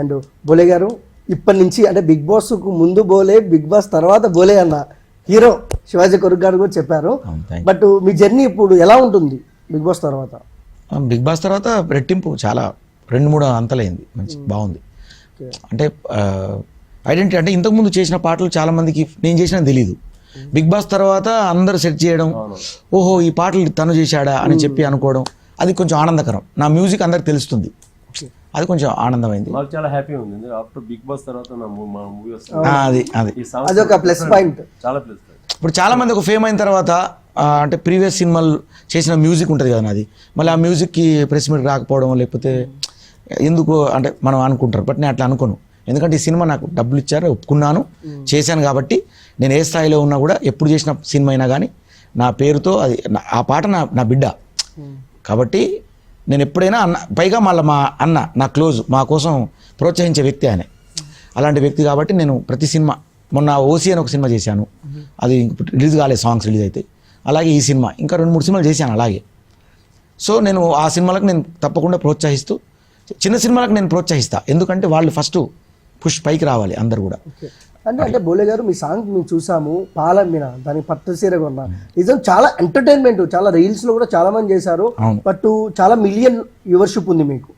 And బోలే గారు ఇప్పటి నుంచి అంటే బిగ్ బాస్కు ముందు బోలే, బిగ్ బాస్ తర్వాత బోలే అన్న హీరో శివాజీ కొరుక్ గారు కూడా చెప్పారు. బట్ మీ జర్నీ ఇప్పుడు ఎలా ఉంటుంది బిగ్ బాస్ తర్వాత? బిగ్ బాస్ తర్వాత రెట్టింపు చాలా 2-3 అంతలైంది, మంచి బాగుంది. అంటే ఐడెంటిటీ అంటే ఇంతకుముందు చేసిన పాటలు చాలా మందికి నేను చేసినా తెలీదు. బిగ్ బాస్ తర్వాత అందరు సెట్ చేయడం, ఓహో ఈ పాటలు తను చేశాడా అని చెప్పి అనుకోవడం, అది కొంచెం ఆనందకరం. నా మ్యూజిక్ అందరికి తెలుస్తుంది, అది కొంచెం ఆనందమైంది. చాలా హ్యాపీ ఉంది ఆఫ్టర్ బిగ్ బాస్ తర్వాత మా మూవీ అది ఒక ప్లస్ పాయింట్, చాలా ప్లస్ పాయింట్. ఇప్పుడు చాలా మంది ఒక ఫేమ్ అయిన తర్వాత అంటే ప్రీవియస్ సినిమాలు చేసిన మ్యూజిక్ ఉంటుంది కదా నాది, మళ్ళీ ఆ మ్యూజిక్కి ప్రెస్ మీట్ రాకపోవడం లేకపోతే ఎందుకు అంటే మనం అనుకుంటారు. బట్ నేను అట్లా అనుకోను, ఎందుకంటే ఈ సినిమా నాకు డబ్బులు ఇచ్చారు, ఒప్పుకున్నాను, చేశాను. కాబట్టి నేను ఏ స్థాయిలో ఉన్నా కూడా ఎప్పుడు చేసిన సినిమా అయినా కానీ నా పేరుతో అది ఆ పాట నా బిడ్డ కాబట్టి నేను ఎప్పుడైనా అన్న, పైగా మళ్ళీ మా అన్న నా క్లోజ్, మా కోసం ప్రోత్సహించే వ్యక్తి ఆయన, అలాంటి వ్యక్తి. కాబట్టి నేను ప్రతి సినిమా, మొన్న ఓసీ అని ఒక సినిమా చేశాను, అది రిలీజ్ కాలేదు, సాంగ్స్ రిలీజ్ అయితే. అలాగే ఈ సినిమా ఇంకా 2-3 సినిమాలు చేశాను అలాగే. సో నేను ఆ సినిమాలకు నేను తప్పకుండా ప్రోత్సహిస్తూ, చిన్న సినిమాలకు నేను ప్రోత్సహిస్తా, ఎందుకంటే వాళ్ళు ఫస్ట్ పుష్ పైకి రావాలి అందరు కూడా. అంటే బోలే గారు మీ సాంగ్ మేము చూసాము, పాలమ్మిన దానికి పట్టు సీర కొన్నా, నిజం చాలా ఎంటర్టైన్మెంట్, చాలా రీల్స్ లో కూడా చాలా మంది చేశారు. బట్ చాలా మిలియన్ వ్యూవర్షిప్ ఉంది మీకు.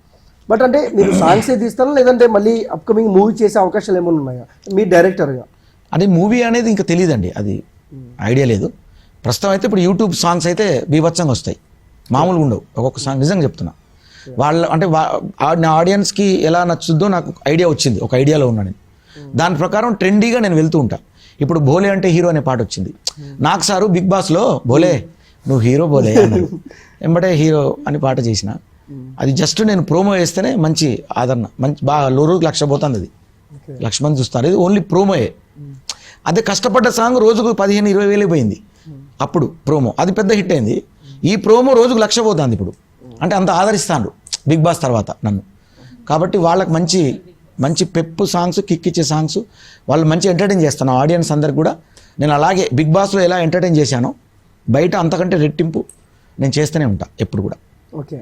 బట్ అంటే మీరు సాంగ్స్ తీస్తారా లేదంటే మళ్ళీ అప్కమింగ్ మూవీ చేసే అవకాశాలు ఏమైనా ఉన్నాయా మీ డైరెక్టర్గా? అది మూవీ అనేది ఇంకా తెలియదండి, అది ఐడియా లేదు ప్రస్తుతం. అయితే ఇప్పుడు యూట్యూబ్ సాంగ్స్ అయితే బీభత్సంగా వస్తాయి, మామూలుగా ఉండవు. ఒక్కొక్క సాంగ్ నిజంగా చెప్తున్నా, వాళ్ళ అంటే నా ఆడియన్స్కి ఎలా నచ్చుద్దో నాకు ఐడియా వచ్చింది, ఒక ఐడియాలో ఉన్నా నేను. దాని ప్రకారం ట్రెండీగా నేను వెళ్తూ ఉంటా. ఇప్పుడు భోలే అంటే హీరో అనే పాట వచ్చింది నాకు, సారు బిగ్ బాస్లో భోలే నువ్వు హీరో బోలే అన్నారు, ఎంబటే హీరో అని పాట చేసిన. అది జస్ట్ నేను ప్రోమో వేస్తేనే మంచి ఆదరణ, మంచి బాగా రోజుకి 1,00,000 పోతుంది, అది 1,00,000 మంది చూస్తారు. ఇది ఓన్లీ ప్రోమోయే. అదే కష్టపడ్డ సాంగ్ రోజుకు 15-20 వేలు పోయింది అప్పుడు ప్రోమో, అది పెద్ద హిట్ అయింది. ఈ ప్రోమో రోజుకు 1,00,000 పోతుంది ఇప్పుడు. అంటే అంత ఆదరిస్తాను బిగ్ బాస్ తర్వాత నన్ను. కాబట్టి వాళ్ళకి మంచి మంచి పెప్పు సాంగ్స్, కిక్ ఇచ్చే సాంగ్స్, వాళ్ళు మంచి ఎంటర్టైన్ చేస్తాను ఆడియన్స్ అందరికి కూడా. నేను అలాగే బిగ్ బాస్లో ఎలా ఎంటర్టైన్ చేశానో బయట అంతకంటే రెట్టింపు నేను చేస్తూనే ఉంటాను ఎప్పుడు కూడా. ఓకే.